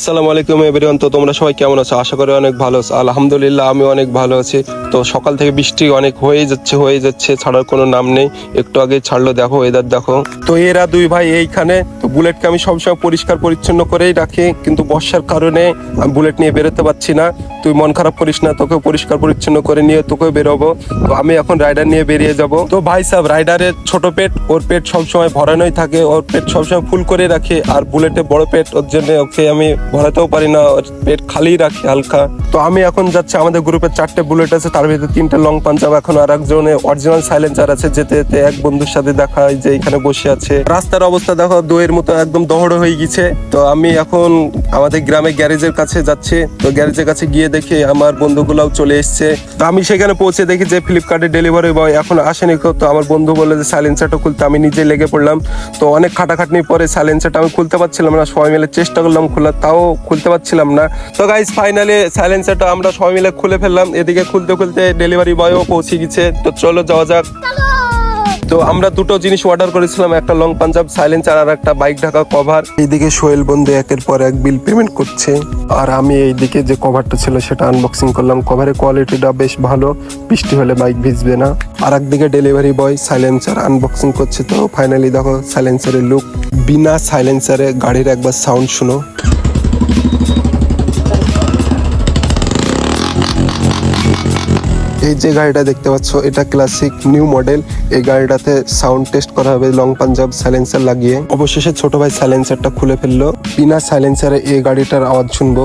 আসসালামু আলাইকুম এভরিওয়ান। তো তোমরা সবাই কেমন আছো? আশা করি অনেক ভালো আছো। আলহামদুলিল্লাহ আমি অনেক ভালো আছি। তো সকাল থেকে বৃষ্টি অনেক হয়ে যাচ্ছে, ছাড়ার কোনো নাম নেই। একটু আগে ছাড়লো, দেখো ওয়েদার দেখো। তো এরা দুই ভাই এইখানে। তো বুলেটকে আমি সবসময় পরিষ্কার পরিচ্ছন্ন করেই রাখি, কিন্তু বর্ষার কারণে আমি বুলেট নিয়ে বেরোতে পারছি না। তুই মন খারাপ করিস না, তোকে পরিষ্কার পরিচ্ছন্ন করে নিয়ে তোকেও বেরোবো। তো আমি এখন রাইডার নিয়ে বেরিয়ে যাব। তো ভাই সাহেব, রাইডারের ছোট পেট, ওর পেট সবসময় ভরানোই থাকে, ওর পেট সবসময় ফুল করে রাখে। আর বুলেটে বড় পেট, ওর জন্য ওকে আমি ভরাতেও পারি না, ওর পেট খালি রাখে হালকা। তো আমি এখন যাচ্ছি, আমাদের গ্রুপে 4টে বুলেট আছে, তার ভিতরে 3টে লং পাঞ্জাব, এখন আর একজনে অরিজিনাল সাইলেন্সার আছে। যেতে যেতে এক বন্ধুর সাথে দেখা হয় যে এখানে বসে আছে। রাস্তার অবস্থা দেখো, দইয়ের মতো একদম দহড় হয়ে গেছে। তো আমি এখন আমাদের গ্রামে গ্যারেজের কাছে যাচ্ছি। তো গ্যারেজের কাছে গিয়ে দেখি আমার বন্ধুগুলাও চলে এসছে। তো আমি সেখানে পৌঁছে দেখি যে ফ্লিপকার্টের ডেলিভারি বয় এখন আসেনি। তো আমার বন্ধু বললো যে সাইলেন্সারটা খুলতে, আমি নিজে লেগে পড়লাম। তো অনেক খাটাখাটনির পরে সাইলেন্সারটা আমি খুলতে পারছিলাম না, সবাই মিলে চেষ্টা করলাম খোলার, তাও খুলতে পারছিলাম না। তো গাইস ফাইনালি সাইলেন্সারটা আমরা সবাই মিলে খুলে ফেললাম। এদিকে খুলতে খুলতে ডেলিভারি বয়ও পৌঁছে গেছে। তো চলো যাওয়া যাক। তো আমরা দুটো জিনিস অর্ডার করেছিলাম, একটা লং পাঞ্জাব সাইলেন্সার আর একটা বাইক ঢাকা কভার। এইদিকে সোহেল বন্ধু একের পর এক বিল পেমেন্ট করছে, আর আমি এইদিকে যে কভারটা ছিল সেটা আনবক্সিং করলাম। কভারের কোয়ালিটিটা বেশ ভালো, বৃষ্টি হলে বাইক ভিজবে না। আর একদিকে ডেলিভারি বয় সাইলেন্সার আনবক্সিং করছে। তো ফাইনালি দেখো সাইলেন্সারের লুক। বিনা সাইলেন্সারে গাড়ির একবার সাউন্ড শুনো। এই যে গাড়িটা দেখতে পাচ্ছ, এটা ক্লাসিক নিউ মডেল। এই গাড়িটাতে সাউন্ড টেস্ট করা হবে লং পাঞ্জাব সাইলেন্সার লাগিয়ে। অবশেষে ছোট ভাই সাইলেন্সারটা খুলে ফেললো। বিনা সাইলেন্সারে এই গাড়িটার আওয়াজ শুনবো।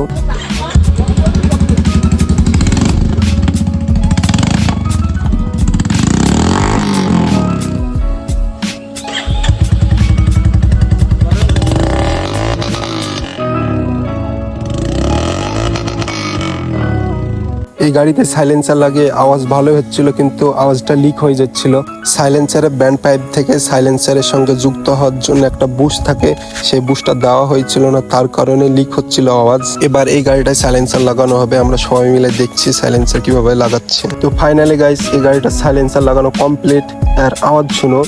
এই গাড়িতে সাইলেন্সার লাগিয়ে আওয়াজ ভালো হচ্ছিল, কিন্তু আওয়াজটা লিক হয়ে যাচ্ছিল। সাইলেন্সারের ব্যান্ড পাইপ থেকে সাইলেন্সারের সঙ্গে যুক্ত হওয়ার জন্য একটা বুশ থাকে, সেই বুশটা দেওয়া হয়েছিল না, তার কারণে লিক হচ্ছিল আওয়াজ। এবার এই গাড়িটায় সাইলেন্সার লাগানো হবে, আমরা সবাই মিলে দেখছি সাইলেন্সার কিভাবে লাগাচ্ছে। তো ফাইনালি গাইস, এই গাড়িটা সাইলেন্সার লাগানো কমপ্লিট। আর আওয়াজ শুনো।